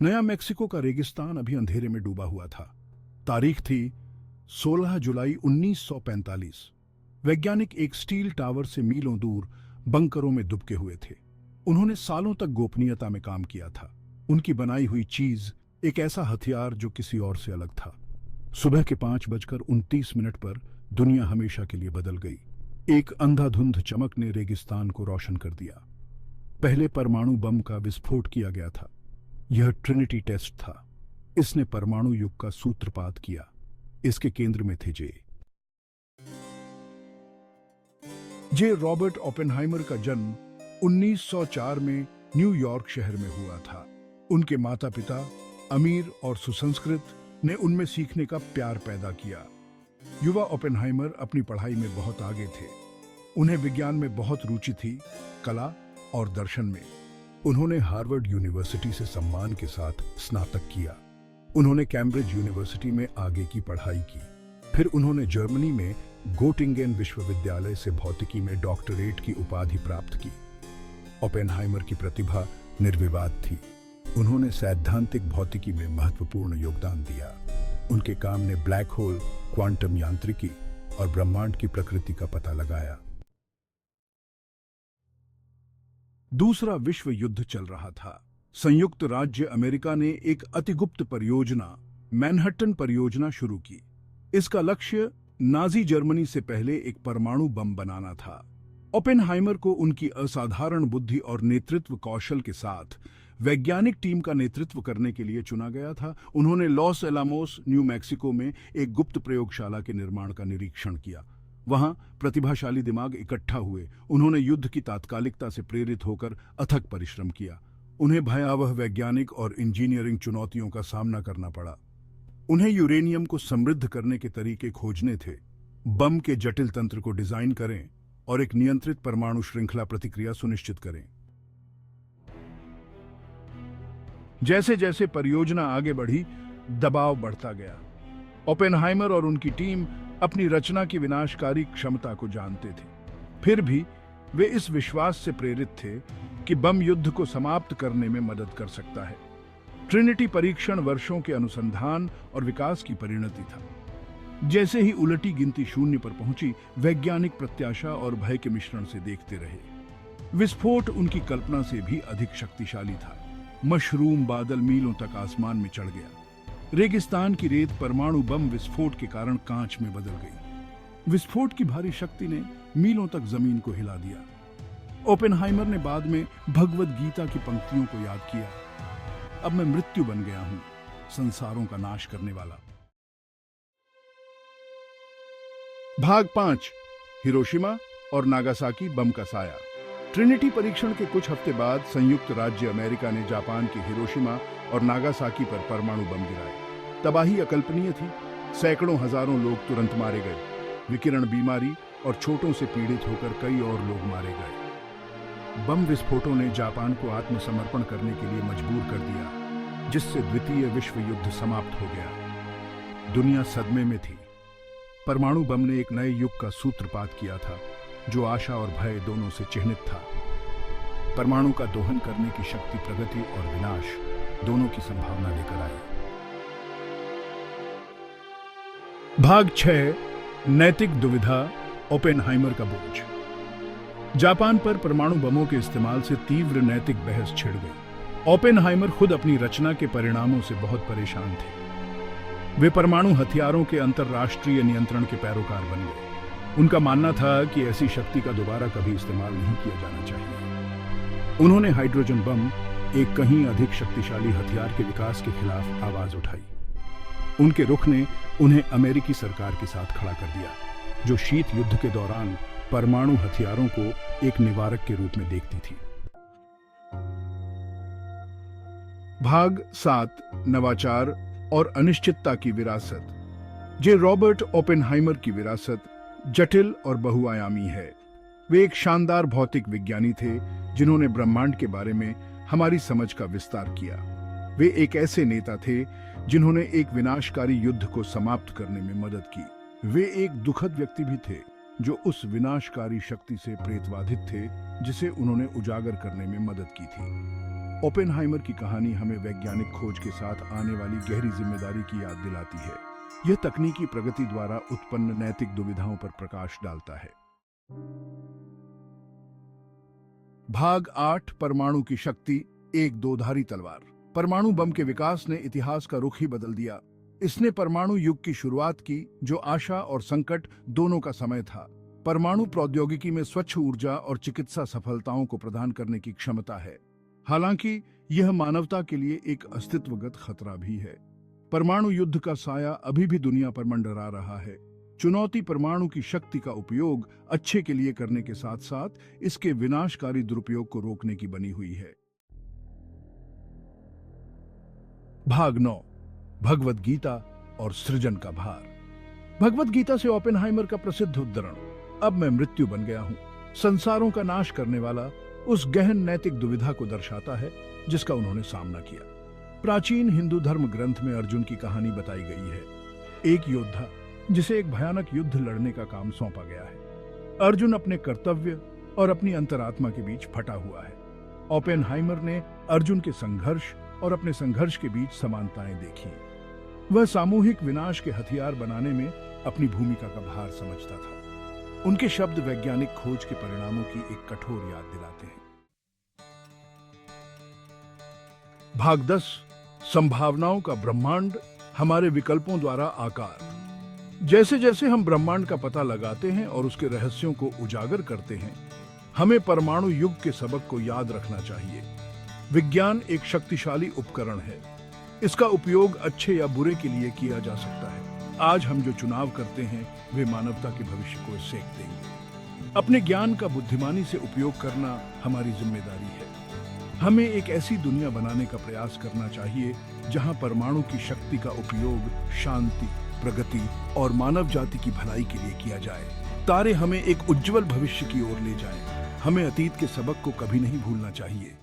नया मेक्सिको का रेगिस्तान अभी अंधेरे में डूबा हुआ था। तारीख थी 16 जुलाई 1945। वैज्ञानिक एक स्टील टावर से मीलों दूर बंकरों में दुबके हुए थे। उन्होंने सालों तक गोपनीयता में काम किया था। उनकी बनाई हुई चीज एक ऐसा हथियार जो किसी और से अलग था। सुबह के 5:29 पर दुनिया हमेशा के लिए बदल गई। एक अंधाधुंध चमक ने रेगिस्तान को रोशन कर दिया। पहले परमाणु बम का विस्फोट किया गया था। यह ट्रिनिटी टेस्ट था। इसने परमाणु युग का सूत्रपात किया। इसके केंद्र में थे जे रॉबर्ट ओपेनहाइमर का जन्म 1904 में न्यूयॉर्क शहर में हुआ था। उनके माता पिता अमीर और सुसंस्कृत ने उनमें सीखने का प्यार पैदा किया। युवा ओपेनहाइमर अपनी पढ़ाई में बहुत आगे थे। उन्हें विज्ञान में बहुत रुचि थी, कला और दर्शन में। उन्होंने हार्वर्ड यूनिवर्सिटी से सम्मान के साथ स्नातक किया। उन्होंने कैम्ब्रिज यूनिवर्सिटी में आगे की पढ़ाई की। फिर उन्होंने जर्मनी में गोटिंगेन विश्वविद्यालय से भौतिकी में डॉक्टरेट की उपाधि प्राप्त की। ओपेनहाइमर की प्रतिभा निर्विवाद थी। उन्होंने सैद्धांतिक भौतिकी में महत्वपूर्ण योगदान दिया। उनके काम ने ब्लैक होल, क्वांटम यांत्रिकी और ब्रह्मांड की प्रकृति का पता लगाया। दूसरा विश्व युद्ध चल रहा था। संयुक्त राज्य अमेरिका ने एक अतिगुप्त परियोजना, मैनहट्टन परियोजना शुरू की। इसका लक्ष्य नाजी जर्मनी से पहले एक परमाणु बम बनाना था। ओपेनहाइमर को उनकी असाधारण बुद्धि और नेतृत्व कौशल के साथ वैज्ञानिक टीम का नेतृत्व करने के लिए चुना गया था। उन्होंने लॉस एलामोस, न्यू मैक्सिको में एक गुप्त प्रयोगशाला के निर्माण का निरीक्षण किया। वहां प्रतिभाशाली दिमाग इकट्ठा हुए। उन्होंने युद्ध की तात्कालिकता से प्रेरित होकर अथक परिश्रम किया। उन्हें भयावह वैज्ञानिक और इंजीनियरिंग चुनौतियों का सामना करना पड़ा। उन्हें यूरेनियम को समृद्ध करने के तरीके खोजने थे, बम के जटिल तंत्र को डिजाइन करें और एक नियंत्रित परमाणु श्रृंखला प्रतिक्रिया सुनिश्चित करें। जैसे जैसे परियोजना आगे बढ़ी, दबाव बढ़ता गया। ओपेनहाइमर और उनकी टीम अपनी रचना की विनाशकारी क्षमता को जानते थे। फिर भी वे इस विश्वास से प्रेरित थे कि बम युद्ध को समाप्त करने में मदद कर सकता है। ट्रिनिटी परीक्षण वर्षों के अनुसंधान और विकास की परिणति था। जैसे ही उलटी गिनती शून्य पर पहुंची, वैज्ञानिक प्रत्याशा और भय के मिश्रण से देखते रहे। विस्फोट उनकी कल्पना से भी अधिक शक्तिशाली था। मशरूम बादल मीलों तक आसमान में चढ़ गया। रेगिस्तान की रेत परमाणु बम विस्फोट के कारण कांच में बदल गई। विस्फोट की भारी शक्ति ने मीलों तक जमीन को हिला दिया। ओपेनहाइमर ने बाद में भगवद गीता की पंक्तियों को याद किया, अब मैं मृत्यु बन गया हूं, संसारों का नाश करने वाला। भाग 5, हिरोशिमा और नागासाकी बम का साया। ट्रिनिटी परीक्षण के कुछ हफ्ते बाद संयुक्त राज्य अमेरिका ने जापान के हिरोशिमा और नागासाकी पर परमाणु बम गिराए। तबाही अकल्पनीय थी। सैकड़ों हजारों लोग तुरंत मारे गए। विकिरण बीमारी और चोटों से पीड़ित होकर कई और लोग मारे गए। बम विस्फोटों ने जापान को आत्मसमर्पण करने के लिए मजबूर कर दिया, जिससे द्वितीय विश्व युद्ध समाप्त हो गया। दुनिया सदमे में थी। परमाणु बम ने एक नए युग का सूत्रपात किया था, जो आशा और भय दोनों से चिह्नित था। परमाणु का दोहन करने की शक्ति प्रगति और विनाश दोनों की संभावना लेकर आई। भाग 6, नैतिक दुविधा, ओपेनहाइमर का बोझ। जापान पर परमाणु बमों के इस्तेमाल से तीव्र नैतिक बहस छिड़ गई। ओपेनहाइमर खुद अपनी रचना के परिणामों से बहुत परेशान थे। वे परमाणु हथियारों के अंतरराष्ट्रीय नियंत्रण के पैरोकार बन गए। उनका मानना था कि ऐसी शक्ति का दोबारा कभी इस्तेमाल नहीं किया जाना चाहिए। उन्होंने हाइड्रोजन बम, एक कहीं अधिक शक्तिशाली हथियार के विकास के खिलाफ आवाज उठाई। उनके रुख ने उन्हें अमेरिकी सरकार के साथ खड़ा कर दिया, जो शीत युद्ध के दौरान परमाणु हथियारों को एक निवारक के रूप में देखती थी। भाग 7, नवाचार और अनिश्चितता की विरासत। जे रॉबर्ट ओपेनहाइमर की विरासत जटिल और बहुआयामी है। वे एक शानदार भौतिक विज्ञानी थे, जिन्होंने ब्रह्मांड के बारे में हमारी समझ का विस्तार किया। वे एक ऐसे नेता थे जिन्होंने एक विनाशकारी युद्ध को समाप्त करने में मदद की। वे एक दुखद व्यक्ति भी थे, जो उस विनाशकारी शक्ति से प्रेतवाधित थे जिसे उन्होंने उजागर करने में मदद की थी। ओपेनहाइमर की कहानी हमें वैज्ञानिक खोज के साथ आने वाली गहरी जिम्मेदारी की याद दिलाती है। यह तकनीकी प्रगति द्वारा उत्पन्न नैतिक दुविधाओं पर प्रकाश डालता है। भाग 8, परमाणु की शक्ति, एक दोधारी तलवार। परमाणु बम के विकास ने इतिहास का रुख ही बदल दिया। इसने परमाणु युग की शुरुआत की, जो आशा और संकट दोनों का समय था। परमाणु प्रौद्योगिकी में स्वच्छ ऊर्जा और चिकित्सा सफलताओं को प्रदान करने की क्षमता है। हालांकि यह मानवता के लिए एक अस्तित्वगत खतरा भी है। परमाणु युद्ध का साया अभी भी दुनिया पर मंडरा रहा है। चुनौती परमाणु की शक्ति का उपयोग अच्छे के लिए करने के साथ साथ इसके विनाशकारी दुरुपयोग को रोकने की बनी हुई है। भाग 9, भगवद गीता और सृजन का भार। भगवद गीता से ओपेनहाइमर का प्रसिद्ध उद्धरण, अब मैं मृत्यु बन गया हूं, संसारों का नाश करने वाला, उस गहन नैतिक दुविधा को दर्शाता है जिसका उन्होंने सामना किया। प्राचीन हिंदू धर्म ग्रंथ में अर्जुन की कहानी बताई गई है, एक योद्धा जिसे एक भयानक युद्ध लड़ने का काम सौंपा गया है। अर्जुन अपने कर्तव्य और अपनी अंतरात्मा के बीच फटा हुआ है। ओपेनहाइमर ने अर्जुन के संघर्ष और अपने संघर्ष के बीच समानताएं देखी। वह सामूहिक विनाश के हथियार बनाने में अपनी भूमिका का भार समझता था। उनके शब्द वैज्ञानिक खोज के परिणामों की एक कठोर याद दिलाते हैं। भाग 10, संभावनाओं का ब्रह्मांड, हमारे विकल्पों द्वारा आकार। जैसे जैसे हम ब्रह्मांड का पता लगाते हैं और उसके रहस्यों को उजागर करते हैं, हमें परमाणु युग के सबक को याद रखना चाहिए। विज्ञान एक शक्तिशाली उपकरण है। इसका उपयोग अच्छे या बुरे के लिए किया जा सकता है। आज हम जो चुनाव करते हैं वे मानवता के भविष्य को सेक देंगे। अपने ज्ञान का बुद्धिमानी से उपयोग करना हमारी जिम्मेदारी है। हमें एक ऐसी दुनिया बनाने का प्रयास करना चाहिए जहां परमाणु की शक्ति का उपयोग शांति, प्रगति और मानव जाति की भलाई के लिए किया जाए। तारे हमें एक उज्जवल भविष्य की ओर ले जाएं। हमें अतीत के सबक को कभी नहीं भूलना चाहिए।